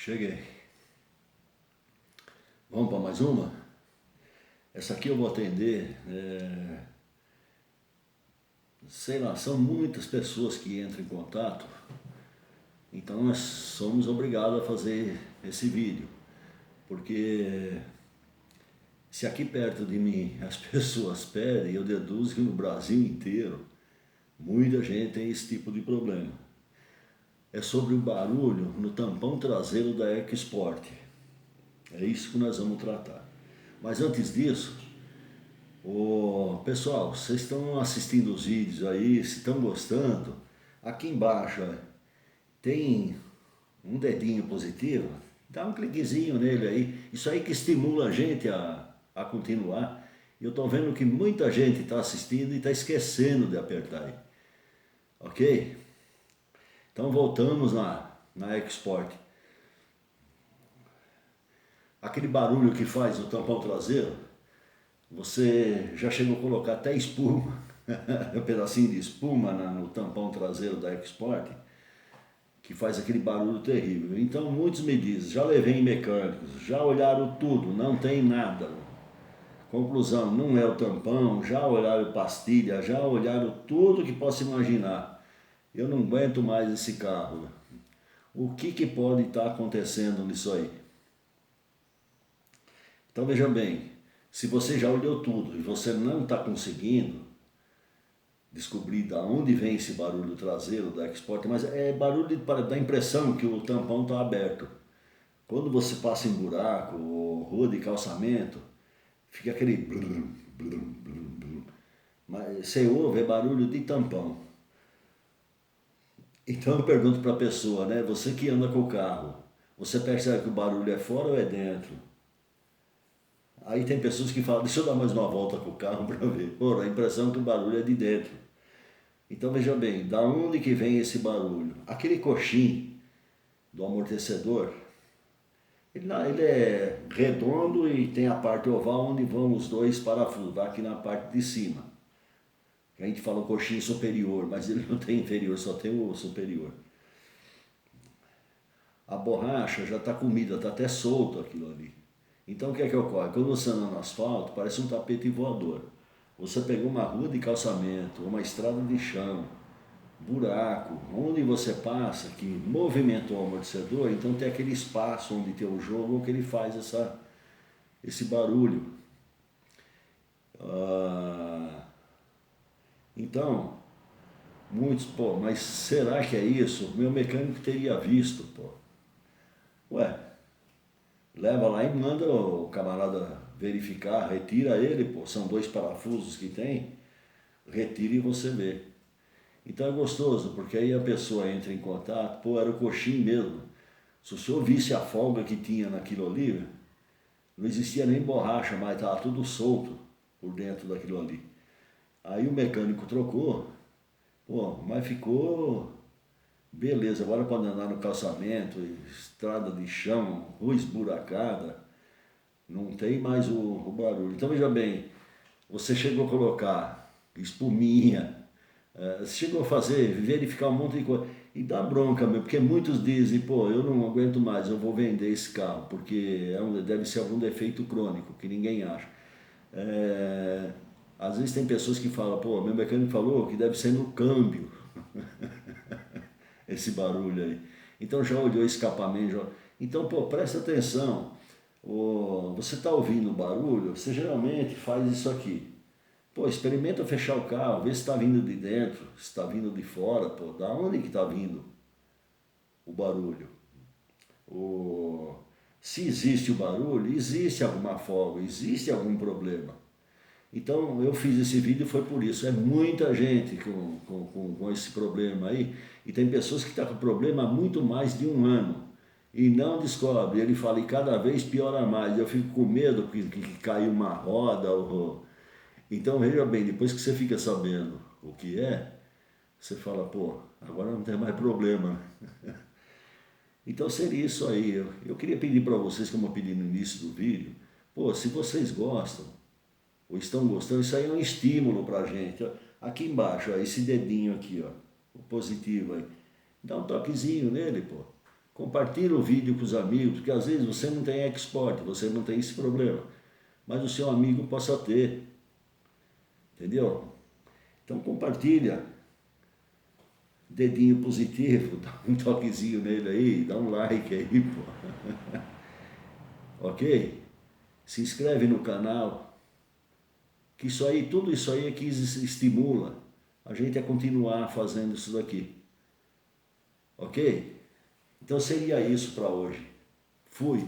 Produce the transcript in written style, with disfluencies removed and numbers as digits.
Cheguei. Vamos para mais uma? Essa aqui eu vou atender, sei lá, são muitas pessoas que entram em contato, então nós somos obrigados a fazer esse vídeo, porque se aqui perto de mim as pessoas pedem, eu deduzo que no Brasil inteiro muita gente tem esse tipo de problema. É sobre o barulho no tampão traseiro da EcoSport. É isso que nós vamos tratar. Mas antes disso, pessoal, vocês estão assistindo os vídeos aí, se estão gostando, aqui embaixo tem um dedinho positivo, dá um cliquezinho nele aí, isso aí que estimula a gente a continuar. Eu estou vendo que muita gente está assistindo e está esquecendo de apertar aí, ok? Então voltamos na EcoSport. Aquele barulho que faz o tampão traseiro, você já chegou a colocar até espuma, um pedacinho de espuma no tampão traseiro da EcoSport, que faz aquele barulho terrível. Então muitos me dizem, já levei em mecânicos, já olharam tudo, não tem nada. Conclusão, não é o tampão, já olharam pastilha, já olharam tudo que possa imaginar. Eu não aguento mais esse carro. O que pode estar acontecendo nisso aí? Então veja bem, se você já olhou tudo e você não está conseguindo descobrir de onde vem esse barulho traseiro da EcoSport, mas é barulho da impressão que o tampão está aberto. Quando você passa em buraco ou rua de calçamento, fica aquele blum, blum, blum, blum. Mas você ouve, é barulho de tampão. Então eu pergunto para a pessoa, né? Você que anda com o carro, você percebe que o barulho é fora ou é dentro? Aí tem pessoas que falam, deixa eu dar mais uma volta com o carro para ver. Pô, a impressão é que o barulho é de dentro. Então veja bem, da onde que vem esse barulho? Aquele coxim do amortecedor, ele é redondo e tem a parte oval onde vão os dois parafusos, aqui na parte de cima. A gente fala o coxim superior, mas ele não tem inferior, só tem o superior. A borracha já está comida, está até solto aquilo ali. Então o que é que ocorre? Quando você anda no asfalto, parece um tapete voador. Você pegou uma rua de calçamento, uma estrada de chão, buraco, onde você passa, que movimentou o amortecedor, então tem aquele espaço onde tem o jogo que ele faz esse barulho. Então, muitos, pô, mas será que é isso? Meu mecânico teria visto, pô. Ué, leva lá e manda o camarada verificar, retira ele, pô, são 2 parafusos que tem, retira e você vê. Então é gostoso, porque aí a pessoa entra em contato, pô, era o coxim mesmo. Se o senhor visse a folga que tinha naquilo ali, não existia nem borracha, mas estava tudo solto por dentro daquilo ali. Aí o mecânico trocou, pô, mas ficou beleza, agora pode andar no calçamento, estrada de chão, rua esburacada, não tem mais o barulho. Então veja bem, você chegou a colocar espuminha, você chegou a fazer, verificar um monte de coisa, e dá bronca mesmo, porque muitos dizem, pô, eu não aguento mais, eu vou vender esse carro, porque deve ser algum defeito crônico, que ninguém acha. Às vezes tem pessoas que falam, pô, meu mecânico falou que deve ser no câmbio, esse barulho aí. Então já olhou o escapamento, já... Então, pô, presta atenção, você está ouvindo o barulho, você geralmente faz isso aqui. Pô, experimenta fechar o carro, vê se está vindo de dentro, se está vindo de fora, pô, da onde que está vindo o barulho? Se existe o barulho, existe alguma folga, existe algum problema. Então eu fiz esse vídeo foi por isso, é muita gente com esse problema aí, e tem pessoas que estão com problema há muito mais de 1 ano, e não descobre, ele fala, e cada vez piora mais, eu fico com medo que caiu uma roda, então veja bem, depois que você fica sabendo o que é, você fala, pô, agora não tem mais problema. Então seria isso aí, eu queria pedir para vocês, como eu pedi no início do vídeo, pô, se vocês gostam, ou estão gostando, isso aí é um estímulo para a gente. Aqui embaixo, ó, esse dedinho aqui, ó, o positivo aí. Dá um toquezinho nele, pô. Compartilha o vídeo com os amigos, porque às vezes você não tem export, você não tem esse problema, mas o seu amigo possa ter, entendeu? Então compartilha, dedinho positivo, dá um toquezinho nele aí, dá um like aí, pô. Ok? Se inscreve no canal, que isso aí, tudo isso aí é que estimula a gente a continuar fazendo isso daqui. Ok? Então seria isso para hoje. Fui.